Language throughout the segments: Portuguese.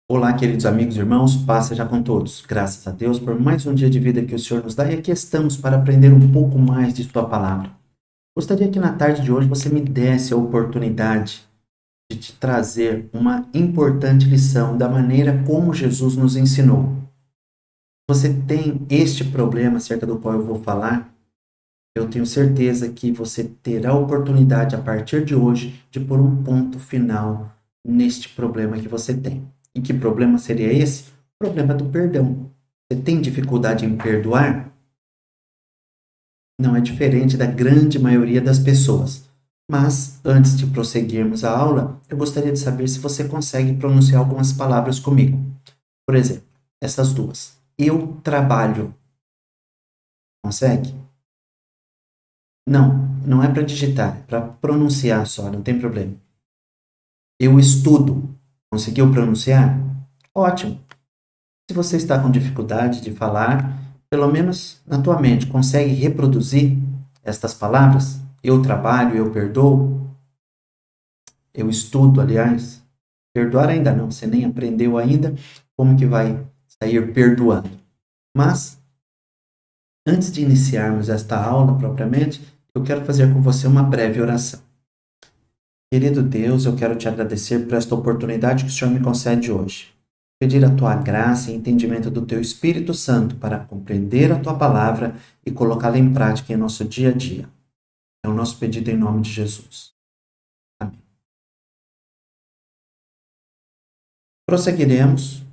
Olá, queridos amigos e irmãos, paz seja com todos. Graças a Deus por mais um dia de vida que o Senhor nos dá e aqui estamos para aprender um pouco mais de Sua palavra. Gostaria que na tarde de hoje você me desse a oportunidade de te trazer uma importante lição da maneira como Jesus nos ensinou. Você tem este problema acerca do qual eu vou falar? Eu tenho certeza que você terá a oportunidade a partir de hoje de pôr um ponto final neste problema que você tem. E que problema seria esse? O problema do perdão. Você tem dificuldade em perdoar? Não é diferente da grande maioria das pessoas. Mas, antes de prosseguirmos a aula, eu gostaria de saber se você consegue pronunciar algumas palavras comigo. Por exemplo, essas duas. Eu trabalho. Consegue? Não, não é para digitar, é para pronunciar só, não tem problema. Eu estudo. Conseguiu pronunciar? Ótimo. Se você está com dificuldade de falar, pelo menos na tua mente, consegue reproduzir estas palavras? Eu trabalho, eu perdoo, eu estudo, aliás. Perdoar ainda não, você nem aprendeu ainda como que vai sair perdoando. Mas, antes de iniciarmos esta aula propriamente, eu quero fazer com você uma breve oração. Querido Deus, eu quero te agradecer por esta oportunidade que o Senhor me concede hoje. Pedir a tua graça e entendimento do teu Espírito Santo para compreender a tua palavra e colocá-la em prática em nosso dia a dia. É o nosso pedido em nome de Jesus. Amém. Prosseguiremos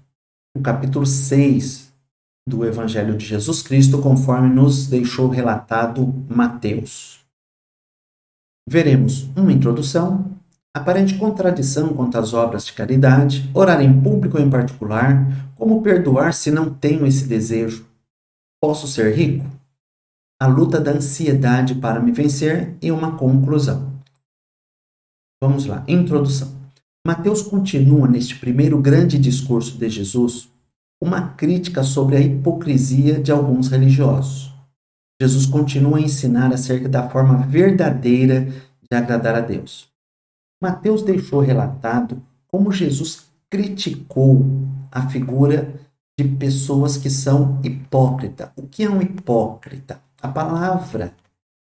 no capítulo 6 do Evangelho de Jesus Cristo, conforme nos deixou relatado Mateus. Veremos uma introdução, aparente contradição quanto às obras de caridade, orar em público ou em particular, como perdoar se não tenho esse desejo. Posso ser rico? A luta da ansiedade para me vencer e uma conclusão. Vamos lá, introdução. Mateus continua neste primeiro grande discurso de Jesus uma crítica sobre a hipocrisia de alguns religiosos. Jesus continua a ensinar acerca da forma verdadeira de agradar a Deus. Mateus deixou relatado como Jesus criticou a figura de pessoas que são hipócritas. O que é um hipócrita? A palavra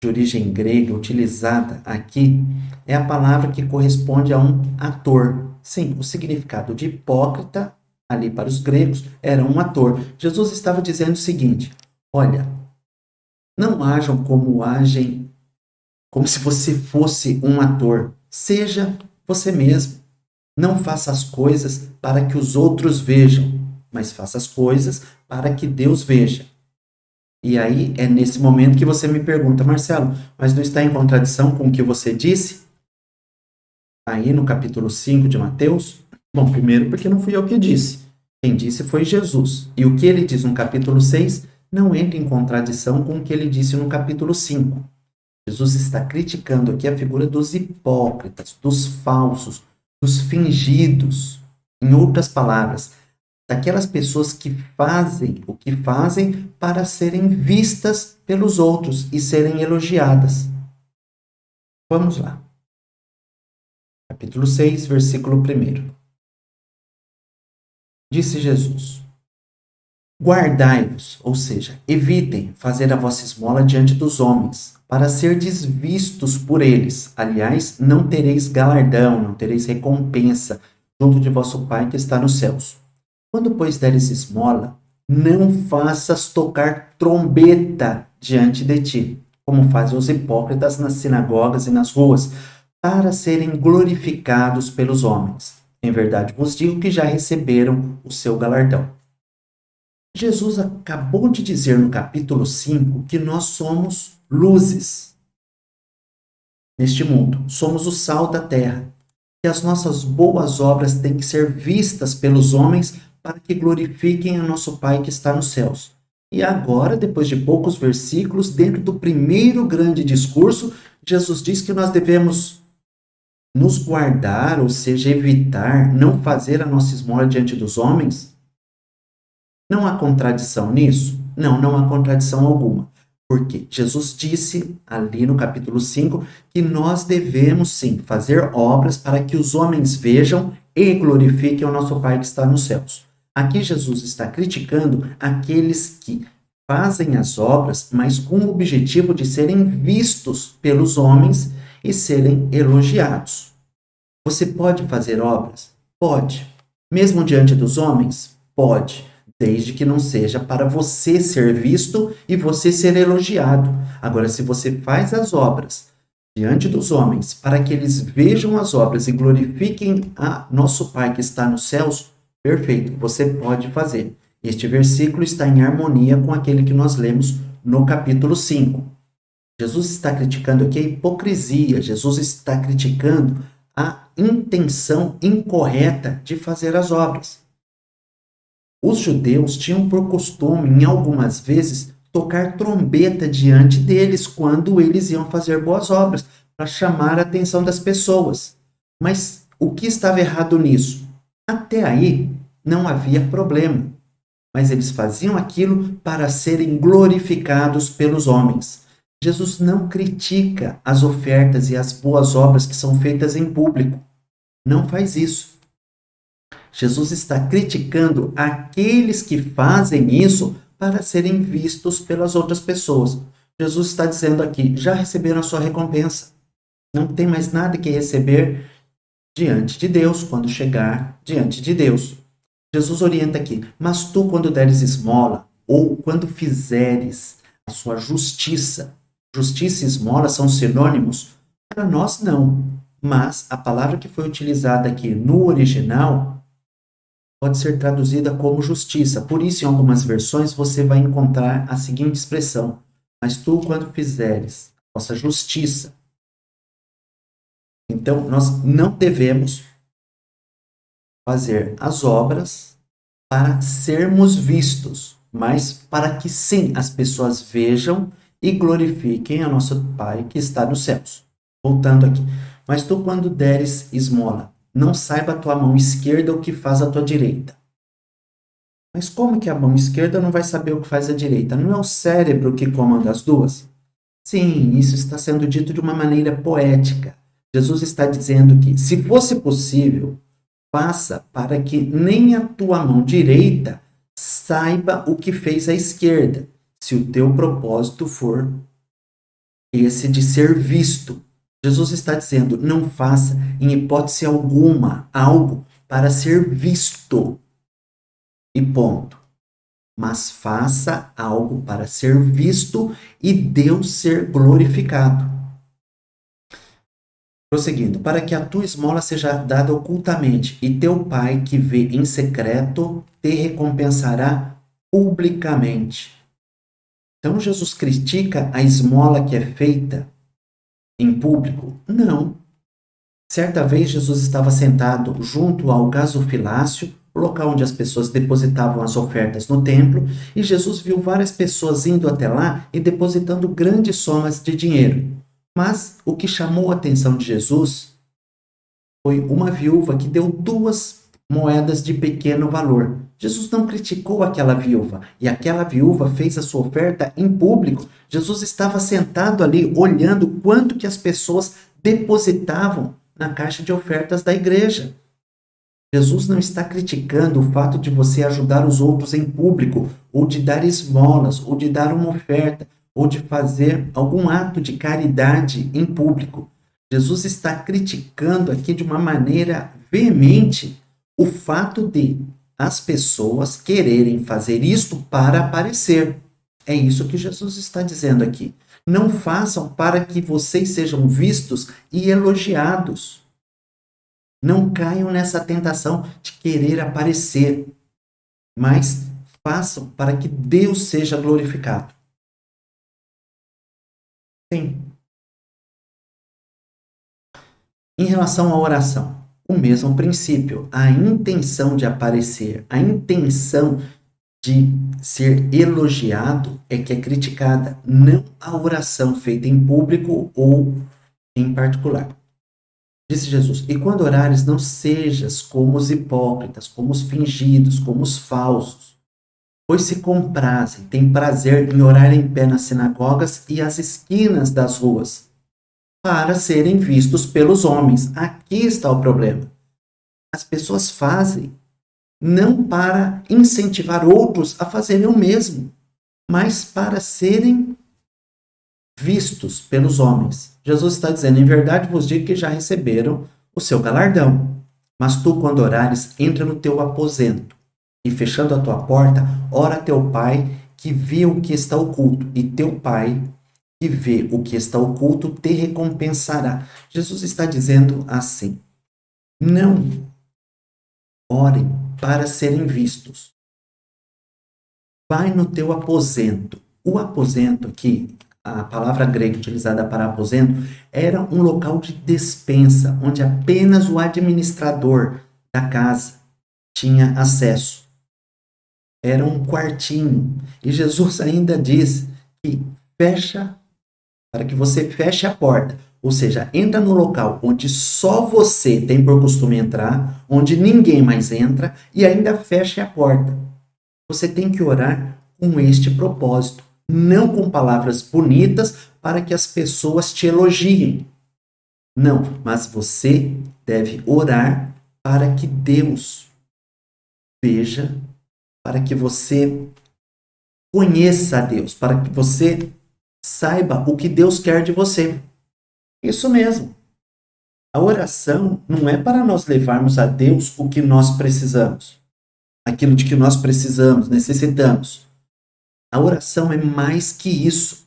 de origem grega utilizada aqui é a palavra que corresponde a um ator. Sim, o significado de hipócrita, ali para os gregos, era um ator. Jesus estava dizendo o seguinte: olha, não ajam como agem, como se você fosse um ator. Seja você mesmo. Não faça as coisas para que os outros vejam, mas faça as coisas para que Deus veja. E aí é nesse momento que você me pergunta, Marcelo, mas não está em contradição com o que você disse? Aí no capítulo 5 de Mateus? Bom, primeiro porque não fui eu que disse. Quem disse foi Jesus. E o que ele diz no capítulo 6 não entra em contradição com o que ele disse no capítulo 5. Jesus está criticando aqui a figura dos hipócritas, dos falsos, dos fingidos. Em outras palavras, daquelas pessoas que fazem o que fazem para serem vistas pelos outros e serem elogiadas. Vamos lá. Capítulo 6, versículo 1. Disse Jesus: guardai-vos, ou seja, evitem fazer a vossa esmola diante dos homens, para serdes vistos por eles. Aliás, não tereis galardão, não tereis recompensa junto de vosso Pai que está nos céus. Quando, pois, deres esmola, não faças tocar trombeta diante de ti, como fazem os hipócritas nas sinagogas e nas ruas, para serem glorificados pelos homens. Em verdade vos digo que já receberam o seu galardão. Jesus acabou de dizer no capítulo 5 que nós somos luzes neste mundo, somos o sal da terra, que as nossas boas obras têm que ser vistas pelos homens para que glorifiquem a nosso Pai que está nos céus. E agora, depois de poucos versículos, dentro do primeiro grande discurso, Jesus diz que nós devemos nos guardar, ou seja, evitar, não fazer a nossa esmola diante dos homens. Não há contradição nisso? Não, não há contradição alguma. Porque Jesus disse ali no capítulo 5 que nós devemos sim fazer obras para que os homens vejam e glorifiquem o nosso Pai que está nos céus. Aqui Jesus está criticando aqueles que fazem as obras, mas com o objetivo de serem vistos pelos homens e serem elogiados. Você pode fazer obras? Pode. Mesmo diante dos homens? Pode. Desde que não seja para você ser visto e você ser elogiado. Agora, se você faz as obras diante dos homens para que eles vejam as obras e glorifiquem a nosso Pai que está nos céus, perfeito, você pode fazer. Este versículo está em harmonia com aquele que nós lemos no capítulo 5. Jesus está criticando aqui a hipocrisia, Jesus está criticando a intenção incorreta de fazer as obras. Os judeus tinham por costume, em algumas vezes, tocar trombeta diante deles quando eles iam fazer boas obras, para chamar a atenção das pessoas. Mas o que estava errado nisso? Até aí não havia problema, mas eles faziam aquilo para serem glorificados pelos homens. Jesus não critica as ofertas e as boas obras que são feitas em público. Não faz isso. Jesus está criticando aqueles que fazem isso para serem vistos pelas outras pessoas. Jesus está dizendo aqui, já receberam a sua recompensa. Não tem mais nada que receber diante de Deus, quando chegar diante de Deus. Jesus orienta aqui, mas tu quando deres esmola, ou quando fizeres a sua justiça, justiça e esmola são sinônimos? Para nós não, mas a palavra que foi utilizada aqui no original pode ser traduzida como justiça. Por isso, em algumas versões, você vai encontrar a seguinte expressão, mas tu quando fizeres a vossa justiça. Então, nós não devemos fazer as obras para sermos vistos, mas para que sim as pessoas vejam e glorifiquem a nosso Pai que está nos céus. Voltando aqui. Mas tu quando deres esmola, não saiba a tua mão esquerda o que faz a tua direita. Mas como que a mão esquerda não vai saber o que faz a direita? Não é o cérebro que comanda as duas? Sim, isso está sendo dito de uma maneira poética. Jesus está dizendo que, se fosse possível, faça para que nem a tua mão direita saiba o que fez a esquerda, se o teu propósito for esse de ser visto. Jesus está dizendo, não faça em hipótese alguma algo para ser visto. E ponto. Mas faça algo para ser visto e Deus ser glorificado. Prosseguindo, para que a tua esmola seja dada ocultamente, e teu pai que vê em secreto te recompensará publicamente. Então Jesus critica a esmola que é feita em público? Não. Certa vez Jesus estava sentado junto ao gasofilácio, o local onde as pessoas depositavam as ofertas no templo, e Jesus viu várias pessoas indo até lá e depositando grandes somas de dinheiro. Mas o que chamou a atenção de Jesus foi uma viúva que deu 2 moedas de pequeno valor. Jesus não criticou aquela viúva, e aquela viúva fez a sua oferta em público. Jesus estava sentado ali, olhando quanto que as pessoas depositavam na caixa de ofertas da igreja. Jesus não está criticando o fato de você ajudar os outros em público, ou de dar esmolas, ou de dar uma oferta, ou de fazer algum ato de caridade em público. Jesus está criticando aqui de uma maneira veemente o fato de as pessoas quererem fazer isto para aparecer. É isso que Jesus está dizendo aqui. Não façam para que vocês sejam vistos e elogiados. Não caiam nessa tentação de querer aparecer, mas façam para que Deus seja glorificado. Sim. Em relação à oração, o mesmo princípio, a intenção de aparecer, a intenção de ser elogiado é que é criticada, não a oração feita em público ou em particular. Disse Jesus, e quando orares, não sejas como os hipócritas, como os fingidos, como os falsos, pois se comprazem, têm prazer em orar em pé nas sinagogas e às esquinas das ruas, para serem vistos pelos homens. Aqui está o problema. As pessoas fazem não para incentivar outros a fazerem o mesmo, mas para serem vistos pelos homens. Jesus está dizendo: em verdade vos digo que já receberam o seu galardão. Mas tu, quando orares, entra no teu aposento e, fechando a tua porta, ora a teu pai que vê o que está oculto, e teu pai que vê o que está oculto te recompensará. Jesus está dizendo assim: não orem para serem vistos. Vai no teu aposento. O aposento aqui, a palavra grega utilizada para aposento, era um local de despensa, onde apenas o administrador da casa tinha acesso. Era um quartinho. E Jesus ainda diz que para que você feche a porta. Ou seja, entra no local onde só você tem por costume entrar, onde ninguém mais entra, e ainda feche a porta. Você tem que orar com este propósito, não com palavras bonitas para que as pessoas te elogiem. Não, mas você deve orar para que Deus veja, para que você conheça a Deus, para que você saiba o que Deus quer de você. Isso mesmo. A oração não é para nós levarmos a Deus o que nós precisamos, aquilo de que nós precisamos, necessitamos. A oração é mais que isso.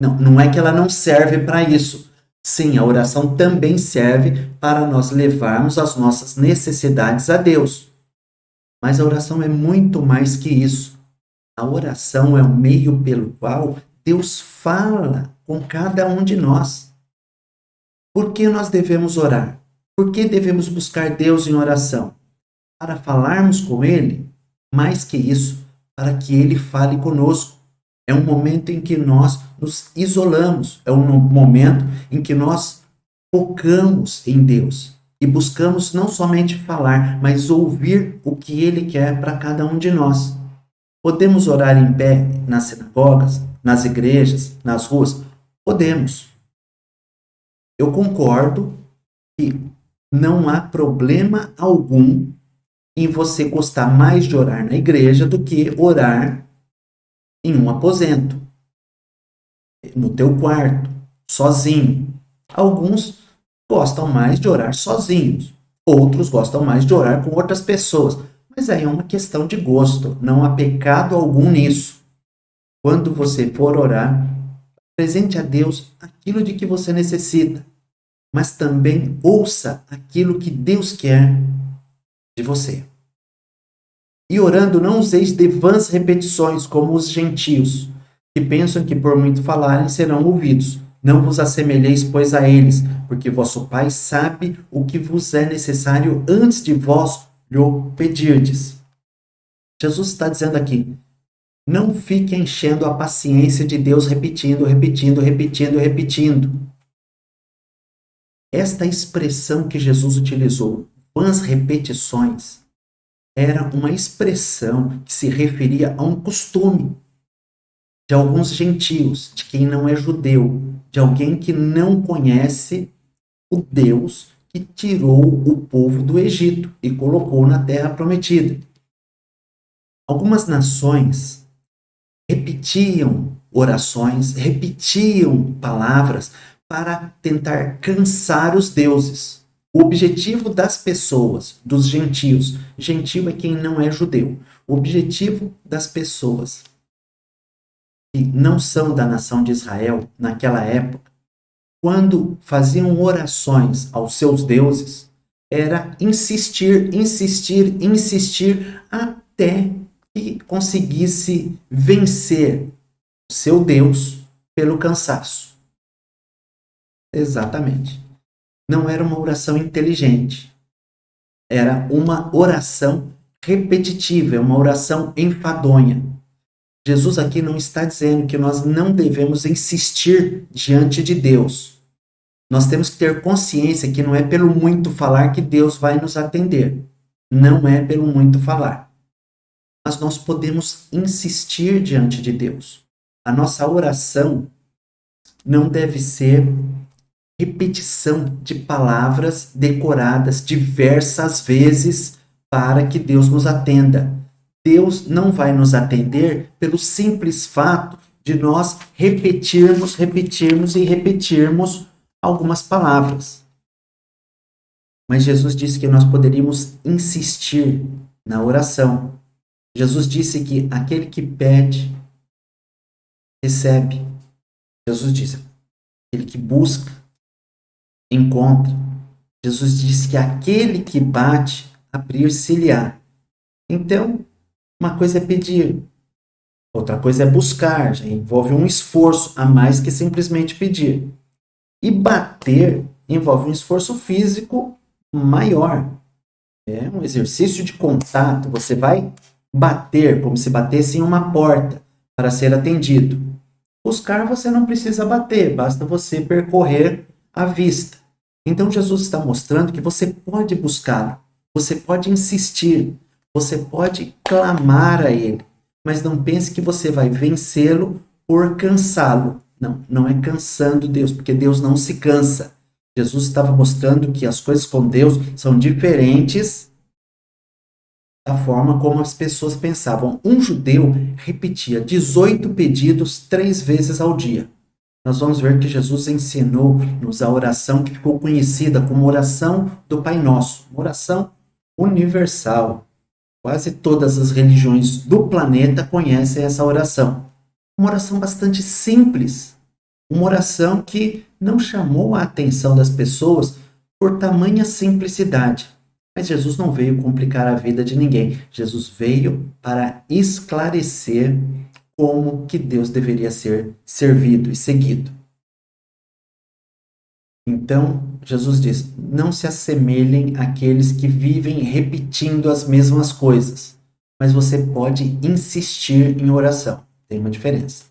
Não, não é que ela não serve para isso. Sim, a oração também serve para nós levarmos as nossas necessidades a Deus. Mas a oração é muito mais que isso. A oração é o meio pelo qual Deus fala com cada um de nós. Por que nós devemos orar? Por que devemos buscar Deus em oração? Para falarmos com Ele, mais que isso, para que Ele fale conosco. É um momento em que nós nos isolamos, é um momento em que nós focamos em Deus e buscamos não somente falar, mas ouvir o que Ele quer para cada um de nós. Podemos orar em pé nas sinagogas, nas igrejas, nas ruas? Podemos. Eu concordo que não há problema algum em você gostar mais de orar na igreja do que orar em um aposento, no teu quarto, sozinho. Alguns gostam mais de orar sozinhos, outros gostam mais de orar com outras pessoas. Mas aí é uma questão de gosto, não há pecado algum nisso. Quando você for orar, apresente a Deus aquilo de que você necessita, mas também ouça aquilo que Deus quer de você. E orando, não useis de vãs repetições, como os gentios, que pensam que por muito falarem serão ouvidos. Não vos assemelheis, pois, a eles, porque vosso Pai sabe o que vos é necessário antes de vós lhe pedirdes. Jesus está dizendo aqui: não fique enchendo a paciência de Deus repetindo, repetindo, repetindo, repetindo. Esta expressão que Jesus utilizou, vãs repetições, era uma expressão que se referia a um costume de alguns gentios, de quem não é judeu, de alguém que não conhece o Deus que tirou o povo do Egito e colocou na terra prometida. Algumas nações repetiam orações, repetiam palavras para tentar cansar os deuses. O objetivo das pessoas, dos gentios, gentio é quem não é judeu. O objetivo das pessoas que não são da nação de Israel naquela época, quando faziam orações aos seus deuses, era insistir, insistir, insistir até que conseguisse vencer o seu Deus pelo cansaço. Exatamente. Não era uma oração inteligente. Era uma oração repetitiva, é uma oração enfadonha. Jesus aqui não está dizendo que nós não devemos insistir diante de Deus. Nós temos que ter consciência que não é pelo muito falar que Deus vai nos atender. Não é pelo muito falar. Mas nós podemos insistir diante de Deus. A nossa oração não deve ser repetição de palavras decoradas diversas vezes para que Deus nos atenda. Deus não vai nos atender pelo simples fato de nós repetirmos e repetirmos algumas palavras. Mas Jesus disse que nós poderíamos insistir na oração. Jesus disse que aquele que pede, recebe. Jesus disse, aquele que busca, encontra. Jesus disse que aquele que bate, abrir-se-lhe-á. Então, uma coisa é pedir, outra coisa é buscar, já envolve um esforço a mais que simplesmente pedir. E bater envolve um esforço físico maior. É um exercício de contato. Você vai bater como se batesse em uma porta para ser atendido. Buscar você não precisa bater, basta você percorrer a vista. Então Jesus está mostrando que você pode buscá-lo, você pode insistir, você pode clamar a ele, mas não pense que você vai vencê-lo por cansá-lo. Não, não é cansando Deus, porque Deus não se cansa. Jesus estava mostrando que as coisas com Deus são diferentes da forma como as pessoas pensavam. Um judeu repetia 18 pedidos 3 vezes ao dia. Nós vamos ver que Jesus ensinou-nos a oração que ficou conhecida como oração do Pai Nosso, uma oração universal. Quase todas as religiões do planeta conhecem essa oração. Uma oração bastante simples, uma oração que não chamou a atenção das pessoas por tamanha simplicidade. Mas Jesus não veio complicar a vida de ninguém. Jesus veio para esclarecer como que Deus deveria ser servido e seguido. Então, Jesus diz, não se assemelhem àqueles que vivem repetindo as mesmas coisas, mas você pode insistir em oração. Tem uma diferença.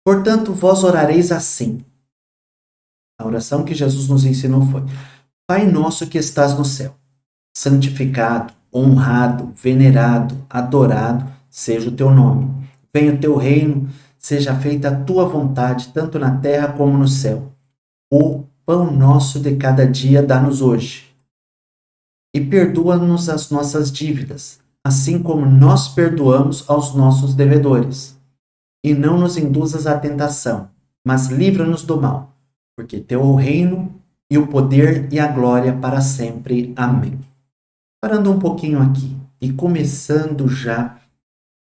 Portanto, vós orareis assim. A oração que Jesus nos ensinou foi, Pai nosso que estás no céu, santificado, honrado, venerado, adorado seja o teu nome. Venha o teu reino, seja feita a tua vontade, tanto na terra como no céu. O pão nosso de cada dia dá-nos hoje. E perdoa-nos as nossas dívidas, assim como nós perdoamos aos nossos devedores. E não nos induzas à tentação, mas livra-nos do mal, porque teu é o reino e o poder e a glória para sempre. Amém. Parando um pouquinho aqui e começando já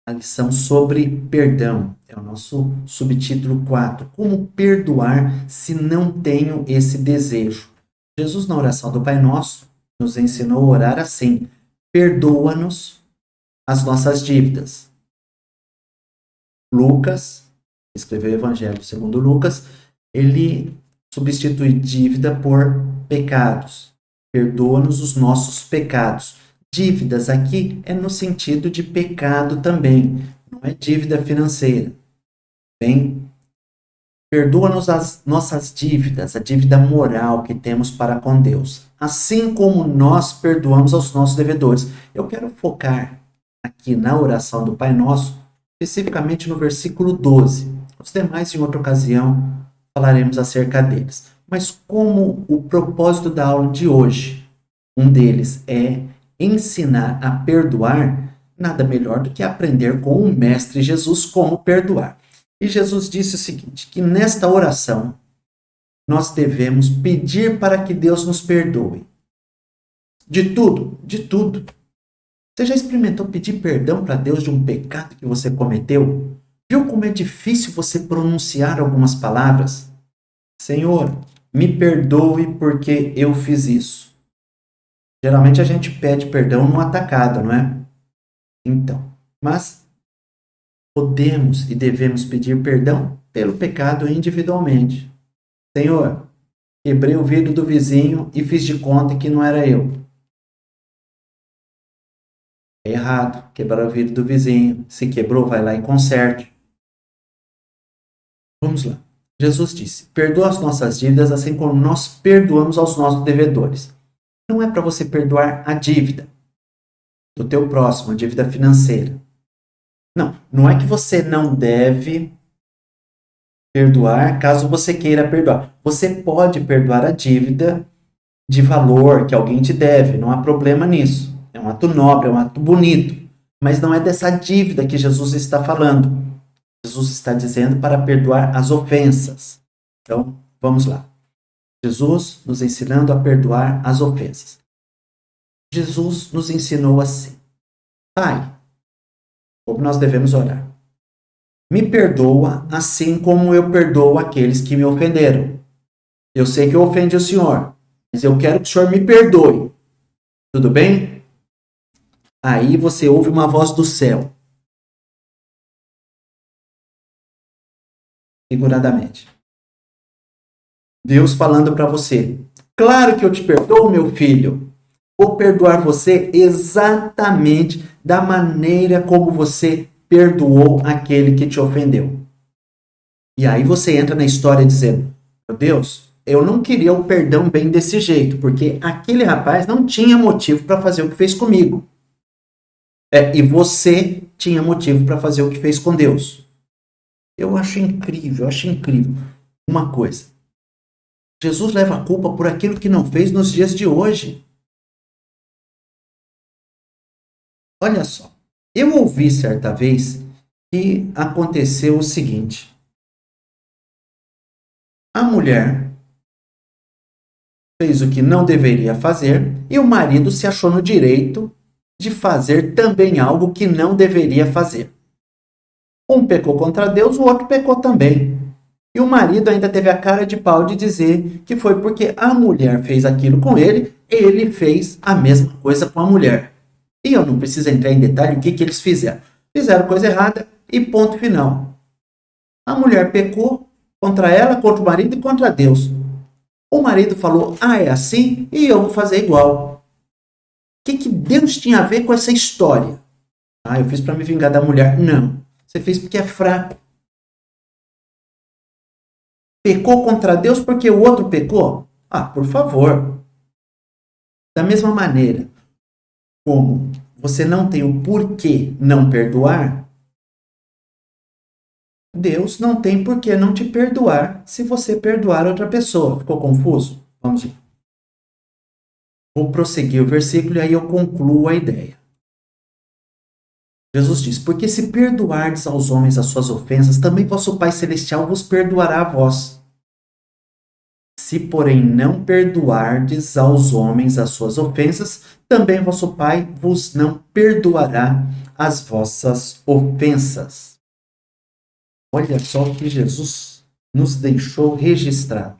a lição sobre perdão. É o nosso subtítulo 4. Como perdoar se não tenho esse desejo? Jesus, na oração do Pai Nosso, nos ensinou a orar assim. Perdoa-nos as nossas dívidas. Lucas, que escreveu o Evangelho segundo Lucas, ele substitui dívida por pecados. Perdoa-nos os nossos pecados. Dívidas aqui é no sentido de pecado também, não é dívida financeira. Bem, perdoa-nos as nossas dívidas, a dívida moral que temos para com Deus, assim como nós perdoamos aos nossos devedores. Eu quero focar aqui na oração do Pai Nosso, especificamente no versículo 12. Os demais, em outra ocasião, falaremos acerca deles. Mas como o propósito da aula de hoje, um deles é ensinar a perdoar, nada melhor do que aprender com o Mestre Jesus como perdoar. E Jesus disse o seguinte, que nesta oração nós devemos pedir para que Deus nos perdoe. De tudo, de tudo. Você já experimentou pedir perdão para Deus de um pecado que você cometeu? Viu como é difícil você pronunciar algumas palavras? Senhor, me perdoe porque eu fiz isso. Geralmente a gente pede perdão no atacado, não é? Então, mas podemos e devemos pedir perdão pelo pecado individualmente. Senhor, quebrei o vidro do vizinho e fiz de conta que não era eu. É errado quebrar o vidro do vizinho. Se quebrou, vai lá e conserte. Vamos lá. Jesus disse, perdoa as nossas dívidas assim como nós perdoamos aos nossos devedores. Não é para você perdoar a dívida do teu próximo, a dívida financeira. Não, não é que você não deve Perdoar, caso você queira perdoar. Você pode perdoar a dívida de valor que alguém te deve, não há problema nisso. É um ato nobre, é um ato bonito. Mas não é dessa dívida que Jesus está falando. Jesus está dizendo para perdoar as ofensas. Então, vamos lá. Jesus nos ensinando a perdoar as ofensas. Jesus nos ensinou assim: Pai, como nós devemos orar. Me perdoa assim como eu perdoo aqueles que me ofenderam. Eu sei que eu ofendi o Senhor, mas eu quero que o Senhor me perdoe. Tudo bem? Aí você ouve uma voz do céu. Figuradamente. Deus falando para você: Claro que eu te perdoo, meu filho. Vou perdoar você exatamente da maneira como você perdoou aquele que te ofendeu. E aí você entra na história dizendo: Meu Deus, eu não queria o perdão bem desse jeito, porque aquele rapaz não tinha motivo para fazer o que fez comigo. E você tinha motivo para fazer o que fez com Deus. Eu acho incrível uma coisa. Jesus leva a culpa por aquilo que não fez nos dias de hoje. Olha só, eu ouvi certa vez que aconteceu o seguinte. A mulher fez o que não deveria fazer e o marido se achou no direito de fazer também algo que não deveria fazer. Um pecou contra Deus, o outro pecou também. E o marido ainda teve a cara de pau de dizer que foi porque a mulher fez aquilo com ele, ele fez a mesma coisa com a mulher. E eu não preciso entrar em detalhe o que eles fizeram. Fizeram coisa errada e ponto final. A mulher pecou contra ela, contra o marido e contra Deus. O marido falou, é assim e eu vou fazer igual. O que Deus tinha a ver com essa história? Eu fiz para me vingar da mulher. Não, você fez porque é fraco. Pecou contra Deus porque o outro pecou? Por favor. Da mesma maneira como você não tem o porquê não perdoar, Deus não tem porquê não te perdoar se você perdoar outra pessoa. Ficou confuso? Vamos lá. Vou prosseguir o versículo e aí eu concluo a ideia. Jesus diz, porque se perdoardes aos homens as suas ofensas, também vosso Pai Celestial vos perdoará a vós. Se, porém, não perdoardes aos homens as suas ofensas, também vosso Pai vos não perdoará as vossas ofensas. Olha só o que Jesus nos deixou registrado.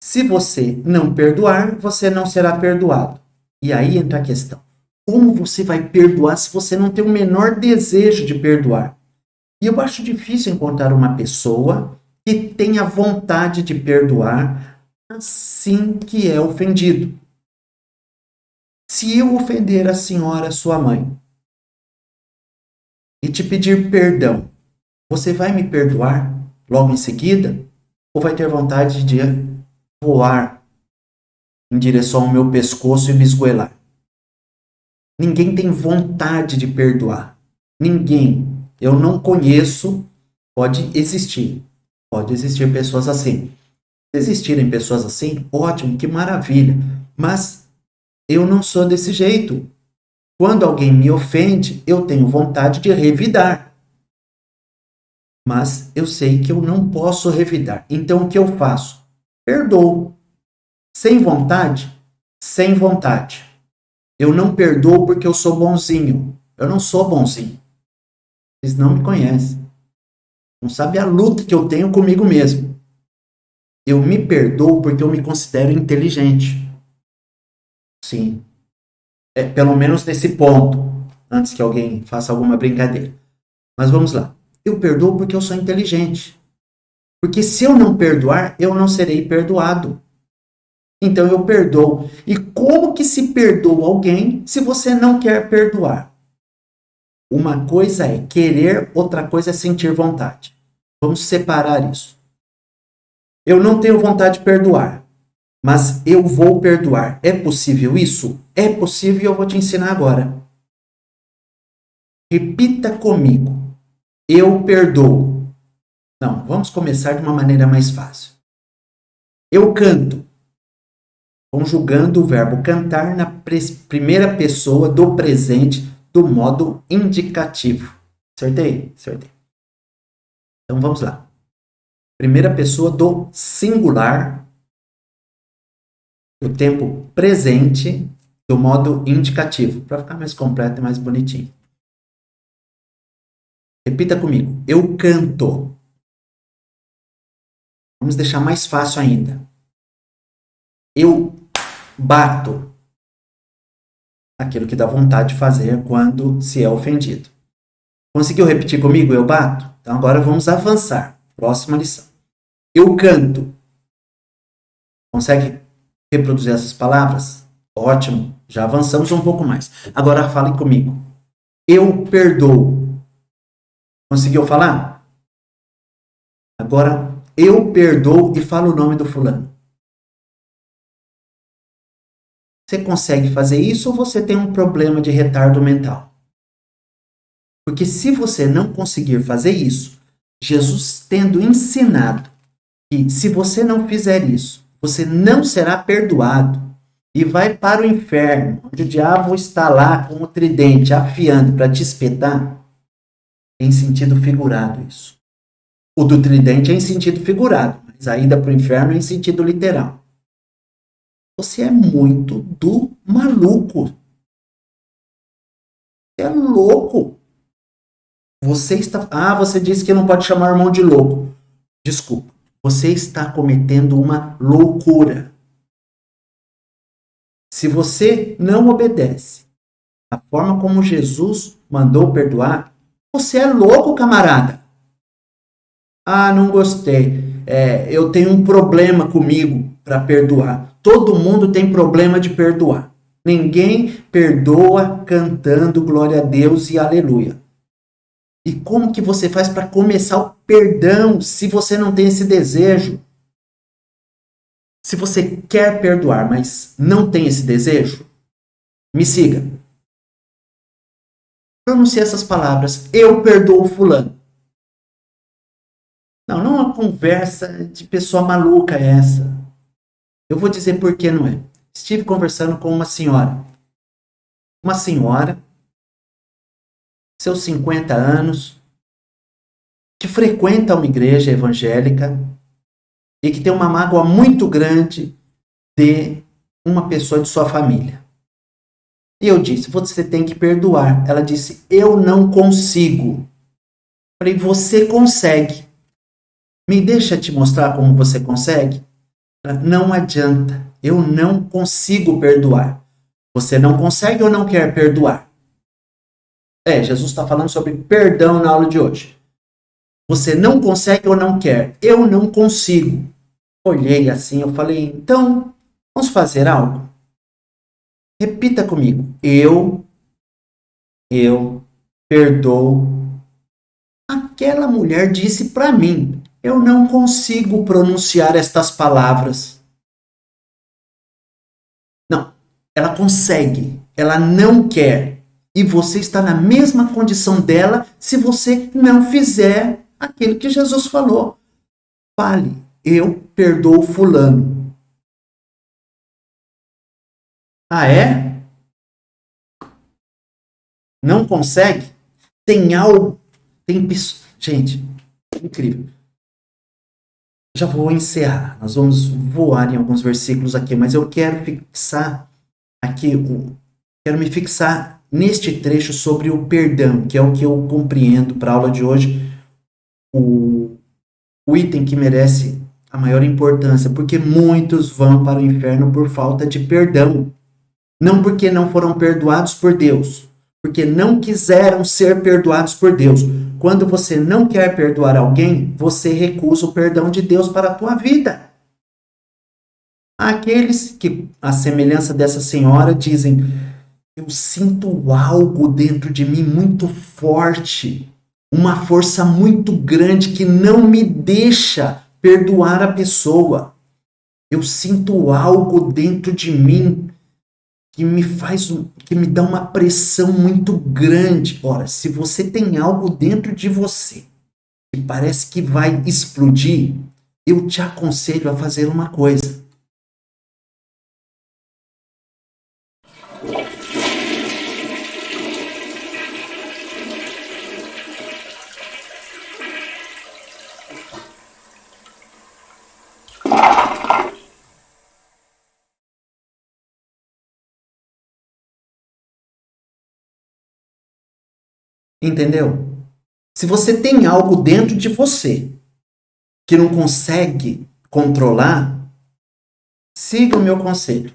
Se você não perdoar, você não será perdoado. E aí entra a questão. Como você vai perdoar se você não tem o menor desejo de perdoar? E eu acho difícil encontrar uma pessoa que tenha vontade de perdoar assim que é ofendido. Se eu ofender a senhora, sua mãe, e te pedir perdão, você vai me perdoar logo em seguida? Ou vai ter vontade de voar em direção ao meu pescoço e me esgoelar? Ninguém tem vontade de perdoar. Ninguém. Eu não conheço. Pode existir pessoas assim. Se existirem pessoas assim, ótimo, que maravilha. Mas eu não sou desse jeito. Quando alguém me ofende, eu tenho vontade de revidar. Mas eu sei que eu não posso revidar. Então o que eu faço? Perdoo. Sem vontade? Sem vontade. Eu não perdoo porque eu sou bonzinho. Eu não sou bonzinho. Vocês não me conhecem. Não sabem a luta que eu tenho comigo mesmo. Eu me perdoo porque eu me considero inteligente. Sim. Pelo menos nesse ponto. Antes que alguém faça alguma brincadeira. Mas vamos lá. Eu perdoo porque eu sou inteligente. Porque se eu não perdoar, eu não serei perdoado. Então eu perdoo. E como que se perdoa alguém se você não quer perdoar? Uma coisa é querer, outra coisa é sentir vontade. Vamos separar isso. Eu não tenho vontade de perdoar, mas eu vou perdoar. É possível isso? É possível e eu vou te ensinar agora. Repita comigo. Eu perdoo. Não, vamos começar de uma maneira mais fácil. Eu canto, conjugando o verbo cantar na primeira pessoa do presente do modo indicativo. Acertei? Acertei. Então vamos lá. Primeira pessoa do singular, do tempo presente, do modo indicativo, para ficar mais completo e mais bonitinho. Repita comigo. Eu canto. Vamos deixar mais fácil ainda. Eu bato. Aquilo que dá vontade de fazer quando se é ofendido. Conseguiu repetir comigo? Eu bato? Então agora vamos avançar. Próxima lição. Eu canto. Consegue reproduzir essas palavras? Ótimo. Já avançamos um pouco mais. Agora fale comigo. Eu perdoo. Conseguiu falar? Agora eu perdoo e falo o nome do fulano. Você consegue fazer isso ou você tem um problema de retardo mental? Porque se você não conseguir fazer isso, Jesus tendo ensinado que se você não fizer isso, você não será perdoado e vai para o inferno, onde o diabo está lá com o tridente afiando para te espetar, em sentido figurado isso. O do tridente é em sentido figurado, mas a ida para o inferno é em sentido literal. Você é muito do maluco. Você é louco. Você disse que não pode chamar o irmão de louco. Desculpa. Você está cometendo uma loucura. Se você não obedece a forma como Jesus mandou perdoar, você é louco, camarada. Ah, não gostei. Eu tenho um problema comigo para perdoar. Todo mundo tem problema de perdoar. Ninguém perdoa cantando glória a Deus e aleluia. E como que você faz para começar o perdão se você não tem esse desejo? Se você quer perdoar, mas não tem esse desejo, me siga. Pronuncie essas palavras. Eu perdoo fulano. Não é uma conversa de pessoa maluca essa. Eu vou dizer por que não é. Estive conversando com uma senhora. Uma senhora, seus 50 anos, que frequenta uma igreja evangélica e que tem uma mágoa muito grande de uma pessoa de sua família. E eu disse, você tem que perdoar. Ela disse, eu não consigo. Falei, você consegue. Me deixa te mostrar como você consegue? Não adianta, eu não consigo perdoar. Você não consegue ou não quer perdoar? Jesus está falando sobre perdão na aula de hoje. Você não consegue ou não quer? Eu não consigo. Olhei assim, eu falei, então, vamos fazer algo? Repita comigo. Eu perdoo. Aquela mulher disse para mim, eu não consigo pronunciar estas palavras. Não, ela consegue, ela não quer. E você está na mesma condição dela se você não fizer aquilo que Jesus falou. Fale, eu perdoo fulano. Ah, é? Não consegue? Tem algo, gente, incrível. Já vou encerrar. Nós vamos voar em alguns versículos aqui, mas eu quero fixar aqui, quero me fixar neste trecho sobre o perdão, que é o que eu compreendo para a aula de hoje, o item que merece a maior importância, porque muitos vão para o inferno por falta de perdão. Não porque não foram perdoados por Deus, porque não quiseram ser perdoados por Deus. Quando você não quer perdoar alguém, você recusa o perdão de Deus para a tua vida. Há aqueles que, à semelhança dessa senhora, dizem, eu sinto algo dentro de mim muito forte, uma força muito grande que não me deixa perdoar a pessoa. Eu sinto algo dentro de mim que me dá uma pressão muito grande. Ora, se você tem algo dentro de você que parece que vai explodir, eu te aconselho a fazer uma coisa. Entendeu? Se você tem algo dentro de você que não consegue controlar, siga o meu conselho.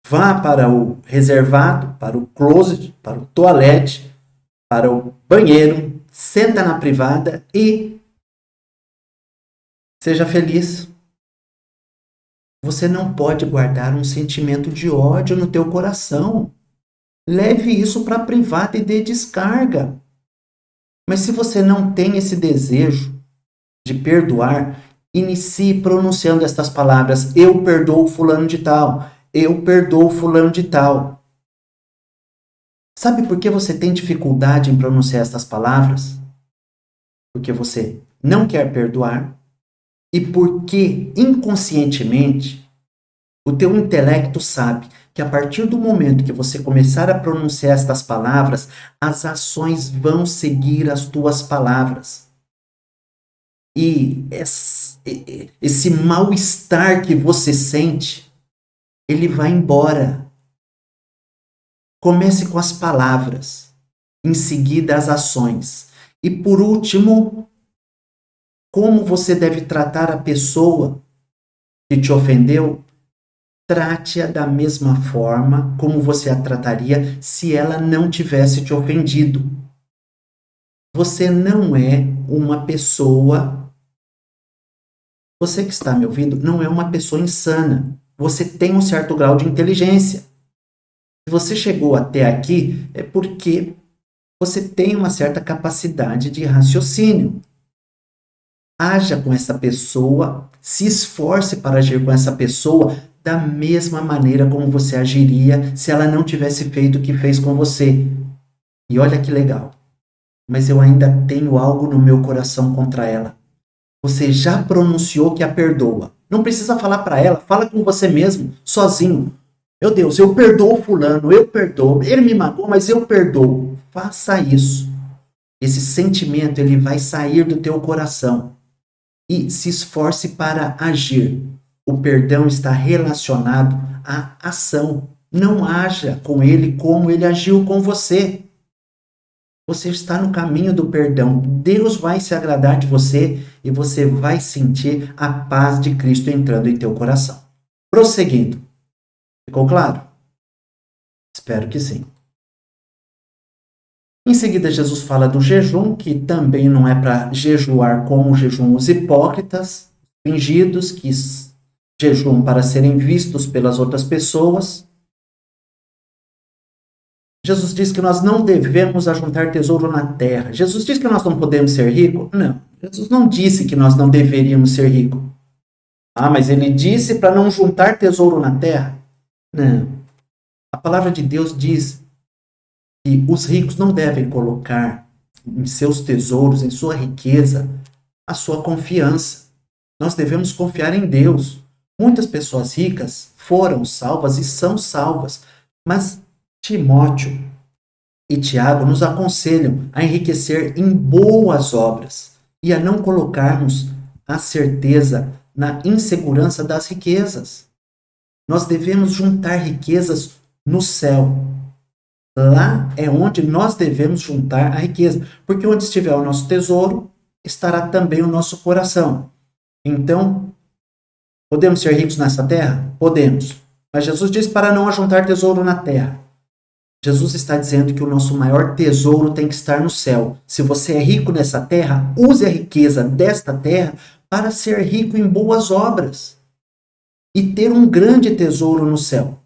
Vá para o reservado, para o closet, para o toalete, para o banheiro, senta na privada e seja feliz. Você não pode guardar um sentimento de ódio no teu coração. Leve isso para a privada e dê descarga. Mas se você não tem esse desejo de perdoar, inicie pronunciando estas palavras: eu perdoo fulano de tal, eu perdoo fulano de tal. Sabe por que você tem dificuldade em pronunciar estas palavras? Porque você não quer perdoar e porque inconscientemente o teu intelecto sabe que a partir do momento que você começar a pronunciar estas palavras, as ações vão seguir as tuas palavras. E esse mal-estar que você sente, ele vai embora. Comece com as palavras, em seguida as ações. E por último, como você deve tratar a pessoa que te ofendeu? Trate-a da mesma forma como você a trataria se ela não tivesse te ofendido. Você não é uma pessoa, você que está me ouvindo, não é uma pessoa insana. Você tem um certo grau de inteligência. Se você chegou até aqui, é porque você tem uma certa capacidade de raciocínio. Haja com essa pessoa, se esforce para agir com essa pessoa da mesma maneira como você agiria se ela não tivesse feito o que fez com você. E olha que legal. Mas eu ainda tenho algo no meu coração contra ela. Você já pronunciou que a perdoa. Não precisa falar para ela, fala com você mesmo, sozinho. Meu Deus, eu perdoo fulano, eu perdoo. Ele me magoou, mas eu perdoo. Faça isso. Esse sentimento ele vai sair do teu coração. E se esforce para agir. O perdão está relacionado à ação. Não haja com ele como ele agiu com você. Você está no caminho do perdão. Deus vai se agradar de você e você vai sentir a paz de Cristo entrando em teu coração. Prosseguindo. Ficou claro? Espero que sim. Em seguida, Jesus fala do jejum, que também não é para jejuar como jejum os hipócritas, fingidos, que jejuam para serem vistos pelas outras pessoas. Jesus diz que nós não devemos ajuntar tesouro na terra. Jesus diz que nós não podemos ser ricos? Não. Jesus não disse que nós não deveríamos ser ricos. Ah, mas ele disse para não juntar tesouro na terra? Não. A palavra de Deus diz que os ricos não devem colocar em seus tesouros, em sua riqueza, a sua confiança. Nós devemos confiar em Deus. Muitas pessoas ricas foram salvas e são salvas, mas Timóteo e Tiago nos aconselham a enriquecer em boas obras e a não colocarmos a certeza na insegurança das riquezas. Nós devemos juntar riquezas no céu. Lá é onde nós devemos juntar a riqueza, porque onde estiver o nosso tesouro, estará também o nosso coração. Então, podemos ser ricos nessa terra? Podemos. Mas Jesus diz para não ajuntar tesouro na terra. Jesus está dizendo que o nosso maior tesouro tem que estar no céu. Se você é rico nessa terra, use a riqueza desta terra para ser rico em boas obras e ter um grande tesouro no céu.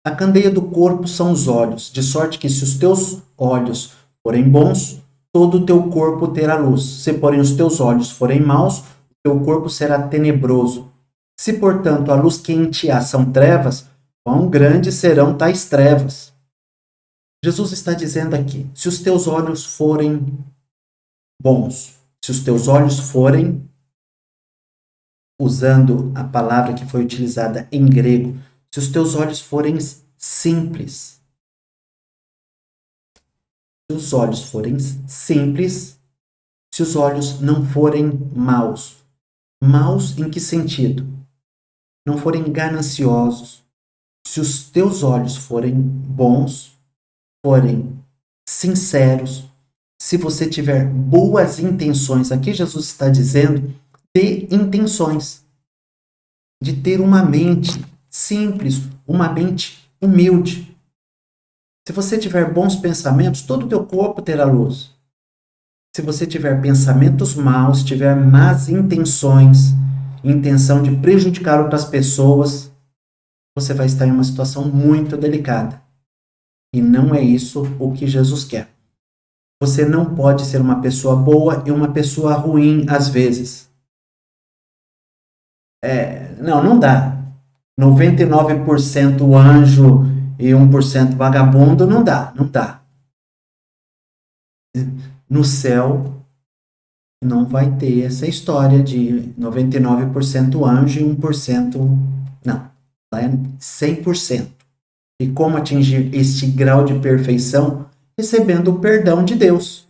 A candeia do corpo são os olhos, de sorte que se os teus olhos forem bons, todo o teu corpo terá luz. Se, porém, os teus olhos forem maus, o teu corpo será tenebroso. Se, portanto, a luz que em ti há são trevas, quão grandes serão tais trevas? Jesus está dizendo aqui, se os teus olhos forem bons, se os teus olhos forem, usando a palavra que foi utilizada em grego, se os teus olhos forem simples, se os olhos forem simples, se os olhos não forem maus. Maus em que sentido? Não forem gananciosos. Se os teus olhos forem bons, forem sinceros, se você tiver boas intenções, aqui Jesus está dizendo de intenções, de ter uma mente simples, uma mente humilde. Se você tiver bons pensamentos, todo o teu corpo terá luz. Se você tiver pensamentos maus, tiver más intenções, intenção de prejudicar outras pessoas, você vai estar em uma situação muito delicada. E não é isso o que Jesus quer. Você não pode ser uma pessoa boa e uma pessoa ruim às vezes. Não dá. 99% anjo e 1% vagabundo não dá. No céu não vai ter essa história de 99% anjo e 1%. Não. Lá é 100%. E como atingir este grau de perfeição? Recebendo o perdão de Deus.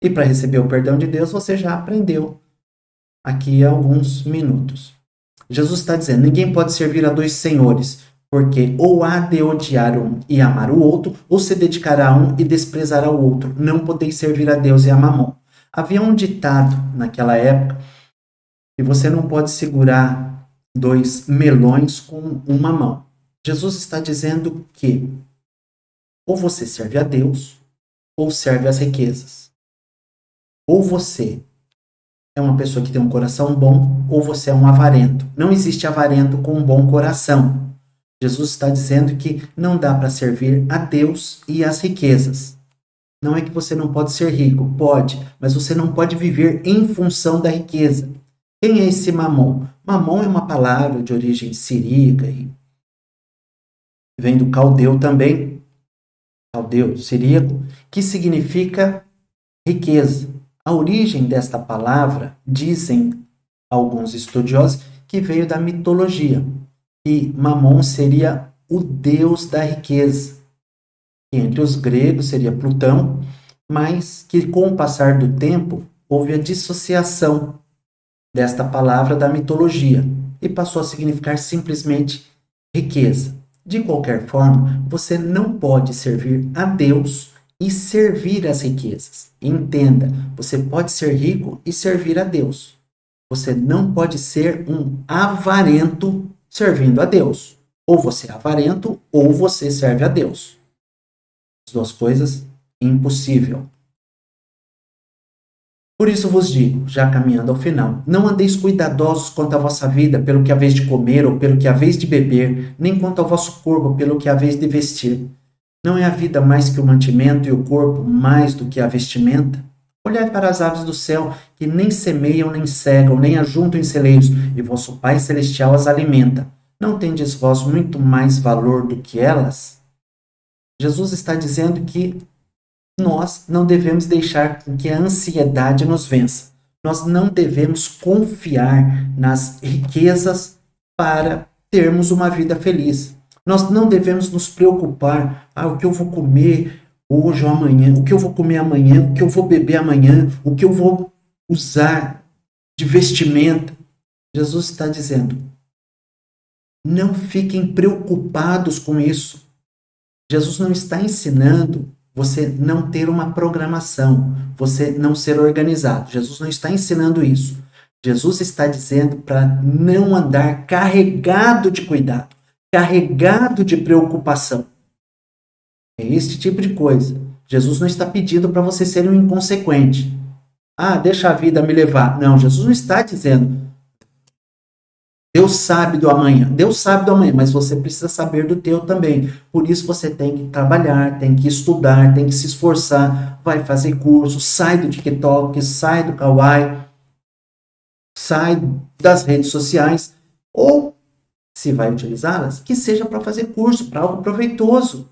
E para receber o perdão de Deus, você já aprendeu aqui há alguns minutos. Jesus está dizendo, ninguém pode servir a dois senhores, porque ou há de odiar um e amar o outro, ou se dedicará a um e desprezará o outro. Não podeis servir a Deus e a Mamon. Havia um ditado naquela época que você não pode segurar dois melões com uma mão. Jesus está dizendo que ou você serve a Deus ou serve às riquezas. Ou você é uma pessoa que tem um coração bom ou você é um avarento. Não existe avarento com um bom coração. Jesus está dizendo que não dá para servir a Deus e às riquezas. Não é que você não pode ser rico, pode, mas você não pode viver em função da riqueza. Quem é esse mamon? Mamon é uma palavra de origem siríaca e vem do caldeu também, caldeu siríaco, que significa riqueza. A origem desta palavra, dizem alguns estudiosos, que veio da mitologia, e Mamon seria o deus da riqueza, que entre os gregos seria Plutão, mas que com o passar do tempo houve a dissociação desta palavra da mitologia e passou a significar simplesmente riqueza. De qualquer forma, você não pode servir a Deus e servir as riquezas. Entenda, você pode ser rico e servir a Deus. Você não pode ser um avarento servindo a Deus. Ou você é avarento ou você serve a Deus. As duas coisas, impossível. Por isso vos digo, já caminhando ao final, não andeis cuidadosos quanto à vossa vida, pelo que haveis de comer ou pelo que haveis de beber, nem quanto ao vosso corpo, pelo que haveis de vestir. Não é a vida mais que o mantimento e o corpo mais do que a vestimenta? Olhai para as aves do céu, que nem semeiam, nem cegam, nem ajuntam em celeiros, e vosso Pai Celestial as alimenta. Não tendes vós muito mais valor do que elas? Jesus está dizendo que nós não devemos deixar que a ansiedade nos vença. Nós não devemos confiar nas riquezas para termos uma vida feliz. Nós não devemos nos preocupar, o que eu vou comer hoje ou amanhã, o que eu vou comer amanhã, o que eu vou beber amanhã, o que eu vou usar de vestimenta. Jesus está dizendo, não fiquem preocupados com isso. Jesus não está ensinando você não ter uma programação, você não ser organizado. Jesus não está ensinando isso. Jesus está dizendo para não andar carregado de cuidado, carregado de preocupação. É este tipo de coisa. Jesus não está pedindo para você ser um inconsequente. Deixa a vida me levar. Não, Jesus não está dizendo. Deus sabe do amanhã. Deus sabe do amanhã, mas você precisa saber do teu também. Por isso você tem que trabalhar, tem que estudar, tem que se esforçar, vai fazer curso, sai do TikTok, sai do Kawaii, sai das redes sociais, ou, se vai utilizá-las, que seja para fazer curso, para algo proveitoso.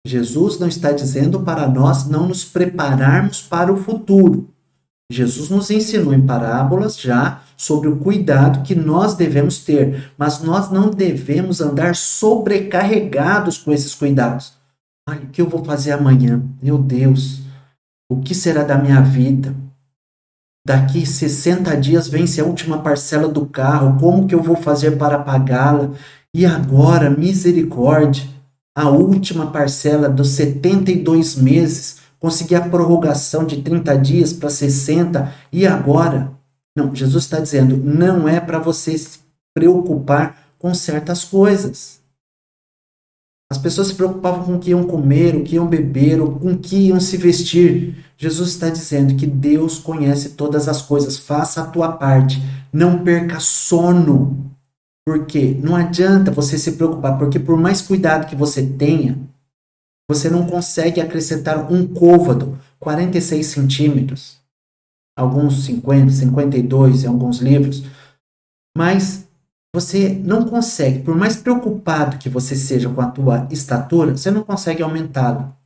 Jesus não está dizendo para nós não nos prepararmos para o futuro. Jesus nos ensinou em parábolas já sobre o cuidado que nós devemos ter, mas nós não devemos andar sobrecarregados com esses cuidados. Ai, o que eu vou fazer amanhã? Meu Deus, o que será da minha vida? Daqui 60 dias vence a última parcela do carro, como que eu vou fazer para pagá-la? E agora, misericórdia, a última parcela dos 72 meses, consegui a prorrogação de 30 dias para 60, e agora? Não, Jesus está dizendo, não é para você se preocupar com certas coisas. As pessoas se preocupavam com o que iam comer, o que iam beber, ou com o que iam se vestir. Jesus está dizendo que Deus conhece todas as coisas. Faça a tua parte. Não perca sono. Porque não adianta você se preocupar, porque por mais cuidado que você tenha, você não consegue acrescentar um côvado, 46 centímetros, alguns 50, 52 em alguns livros, mas você não consegue, por mais preocupado que você seja com a tua estatura, você não consegue aumentá-la.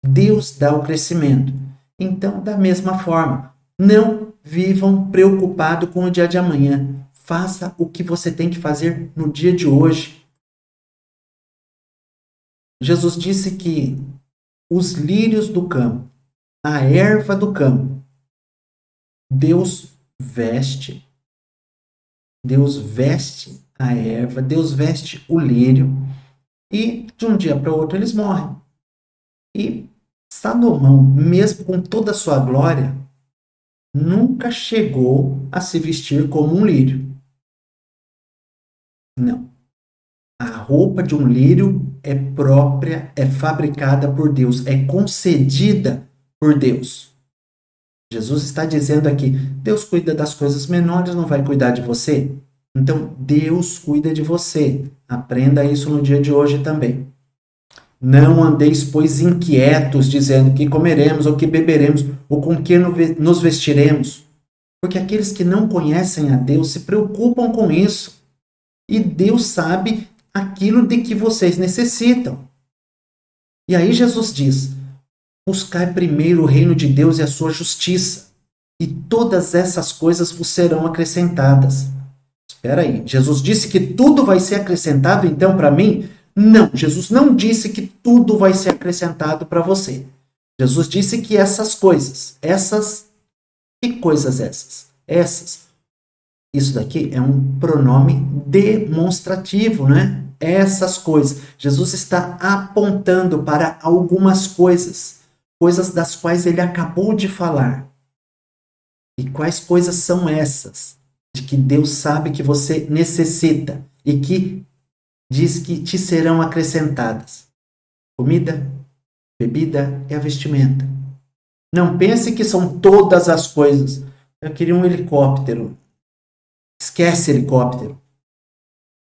Deus dá o crescimento. Então, da mesma forma, não vivam preocupados com o dia de amanhã. Faça o que você tem que fazer no dia de hoje. Jesus disse que os lírios do campo, a erva do campo, Deus veste, Deus veste a erva, Deus veste o lírio e de um dia para o outro eles morrem. E Salomão, mesmo com toda a sua glória, nunca chegou a se vestir como um lírio. Não. A roupa de um lírio é própria, é fabricada por Deus, é concedida por Deus. Jesus está dizendo aqui, Deus cuida das coisas menores, não vai cuidar de você? Então, Deus cuida de você. Aprenda isso no dia de hoje também. Não andeis, pois, inquietos, dizendo que comeremos, ou que beberemos, ou com que nos vestiremos. Porque aqueles que não conhecem a Deus se preocupam com isso. E Deus sabe aquilo de que vocês necessitam. E aí Jesus diz, buscai primeiro o reino de Deus e a sua justiça, e todas essas coisas vos serão acrescentadas. Espera aí, Jesus disse que tudo vai ser acrescentado então para mim? Não, Jesus não disse que tudo vai ser acrescentado para você. Jesus disse que essas coisas, que coisas essas? Essas. Isso daqui é um pronome demonstrativo, né? Essas coisas. Jesus está apontando para algumas coisas, coisas das quais ele acabou de falar. E quais coisas são essas? De que Deus sabe que você necessita e que diz que te serão acrescentadas. Comida, bebida e a vestimenta. Não pense que são todas as coisas. Eu queria um helicóptero. Esquece helicóptero.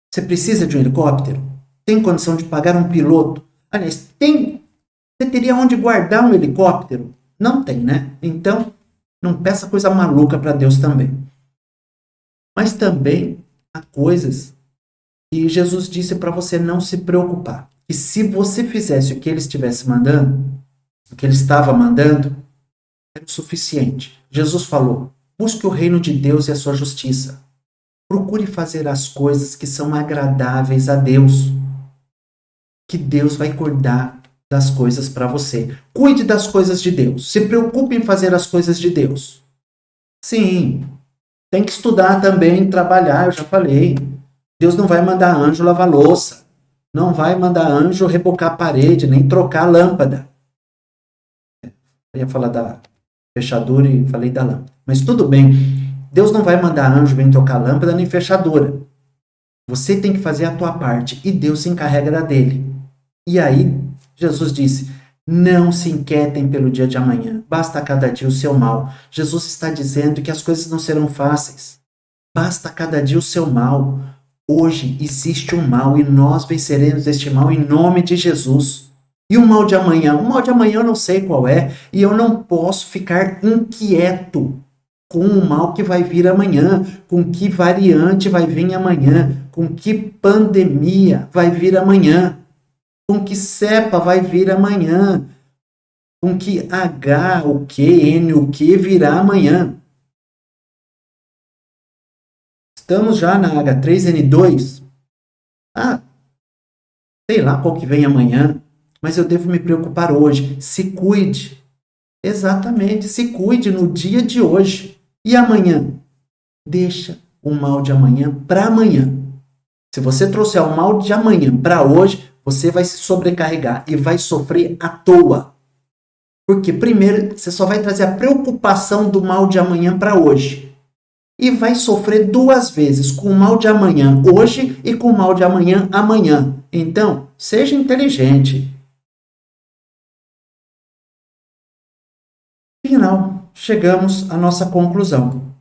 Você precisa de um helicóptero? Tem condição de pagar um piloto? Aliás, você teria onde guardar um helicóptero? Não tem, né? Então, não peça coisa maluca para Deus também. Mas também há coisas que Jesus disse para você não se preocupar. E se você fizesse o que ele estivesse mandando, o que ele estava mandando, era o suficiente. Jesus falou, busque o reino de Deus e a sua justiça. Procure fazer as coisas que são agradáveis a Deus. Que Deus vai cuidar das coisas para você. Cuide das coisas de Deus. Se preocupe em fazer as coisas de Deus. Sim, tem que estudar também, trabalhar, eu já falei. Deus não vai mandar anjo lavar louça. Não vai mandar anjo rebocar a parede, nem trocar a lâmpada. Eu ia falar da fechadura e falei da lâmpada. Mas tudo bem. Deus não vai mandar anjo vir trocar lâmpada nem fechadura. Você tem que fazer a tua parte e Deus se encarrega da dele. E aí, Jesus disse, não se inquietem pelo dia de amanhã. Basta cada dia o seu mal. Jesus está dizendo que as coisas não serão fáceis. Basta cada dia o seu mal. Hoje existe um mal e nós venceremos este mal em nome de Jesus. E o mal de amanhã? O mal de amanhã eu não sei qual é e eu não posso ficar inquieto com o mal que vai vir amanhã, com que variante vai vir amanhã, com que pandemia vai vir amanhã. Com que cepa vai vir amanhã? Com que H, o que, N, o que virá amanhã? Estamos já na H3N2. Ah, sei lá qual que vem amanhã, mas eu devo me preocupar hoje. Se cuide. Exatamente, se cuide no dia de hoje. E amanhã? Deixa o mal de amanhã para amanhã. Se você trouxer o mal de amanhã para hoje, você vai se sobrecarregar e vai sofrer à toa. Porque primeiro você só vai trazer a preocupação do mal de amanhã para hoje. E vai sofrer duas vezes, com o mal de amanhã hoje e com o mal de amanhã amanhã. Então, seja inteligente. Final, chegamos à nossa conclusão.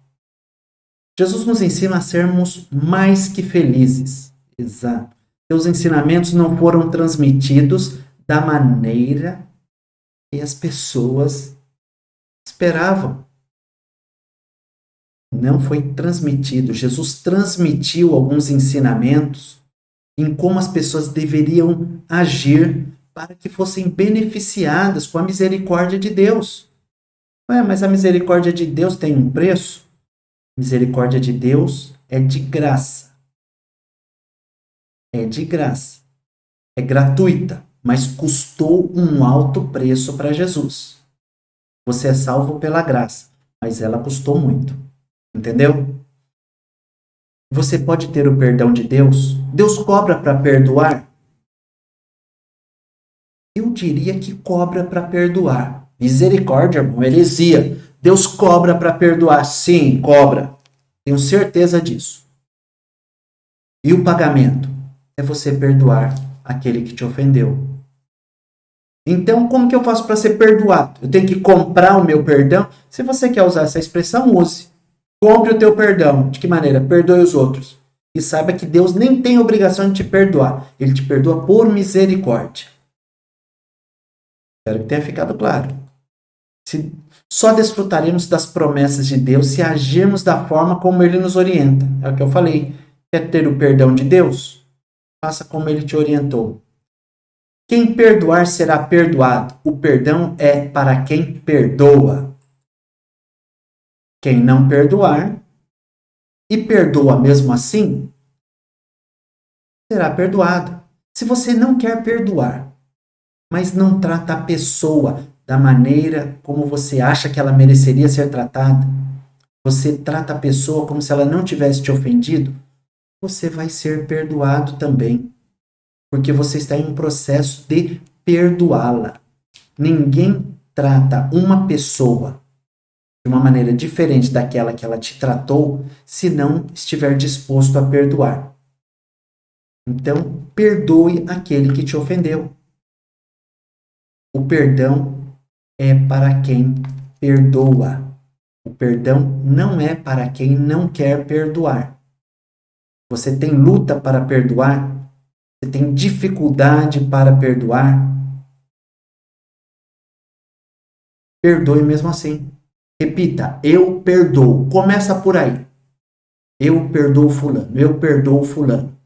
Jesus nos ensina a sermos mais que felizes. Exato. Seus ensinamentos não foram transmitidos da maneira que as pessoas esperavam. Não foi transmitido. Jesus transmitiu alguns ensinamentos em como as pessoas deveriam agir para que fossem beneficiadas com a misericórdia de Deus. Ué, mas a misericórdia de Deus tem um preço? Misericórdia de Deus é de graça. É de graça. É gratuita, mas custou um alto preço para Jesus. Você é salvo pela graça, mas ela custou muito. Entendeu? Você pode ter o perdão de Deus? Deus cobra para perdoar? Eu diria que cobra para perdoar. Misericórdia, irmão, heresia. Deus cobra para perdoar. Sim, cobra. Tenho certeza disso. E o pagamento? É você perdoar aquele que te ofendeu. Então, como que eu faço para ser perdoado? Eu tenho que comprar o meu perdão? Se você quer usar essa expressão, use. Compre o teu perdão. De que maneira? Perdoe os outros. E saiba que Deus nem tem obrigação de te perdoar. Ele te perdoa por misericórdia. Espero que tenha ficado claro. Só desfrutaremos das promessas de Deus se agirmos da forma como Ele nos orienta. É o que eu falei. Quer ter o perdão de Deus? Faça como Ele te orientou. Quem perdoar será perdoado. O perdão é para quem perdoa. Quem não perdoar e perdoa mesmo assim, será perdoado. Se você não quer perdoar, mas não trata a pessoa da maneira como você acha que ela mereceria ser tratada, você trata a pessoa como se ela não tivesse te ofendido, você vai ser perdoado também. Porque você está em um processo de perdoá-la. Ninguém trata uma pessoa de uma maneira diferente daquela que ela te tratou se não estiver disposto a perdoar. Então, perdoe aquele que te ofendeu. O perdão é para quem perdoa. O perdão não é para quem não quer perdoar. Você tem luta para perdoar? Você tem dificuldade para perdoar? Perdoe mesmo assim. Repita, eu perdoo. Começa por aí. Eu perdoo fulano, eu perdoo fulano.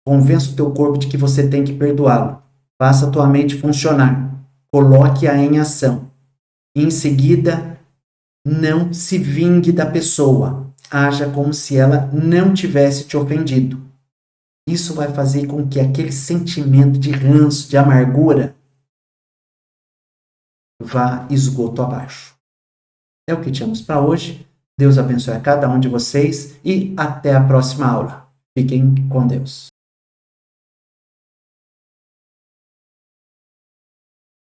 Convença o teu corpo de que você tem que perdoá-lo. Faça a tua mente funcionar. Coloque-a em ação. E em seguida, não se vingue da pessoa. Haja como se ela não tivesse te ofendido. Isso vai fazer com que aquele sentimento de ranço, de amargura, vá esgoto abaixo. É o que tínhamos para hoje. Deus abençoe a cada um de vocês e até a próxima aula. Fiquem com Deus.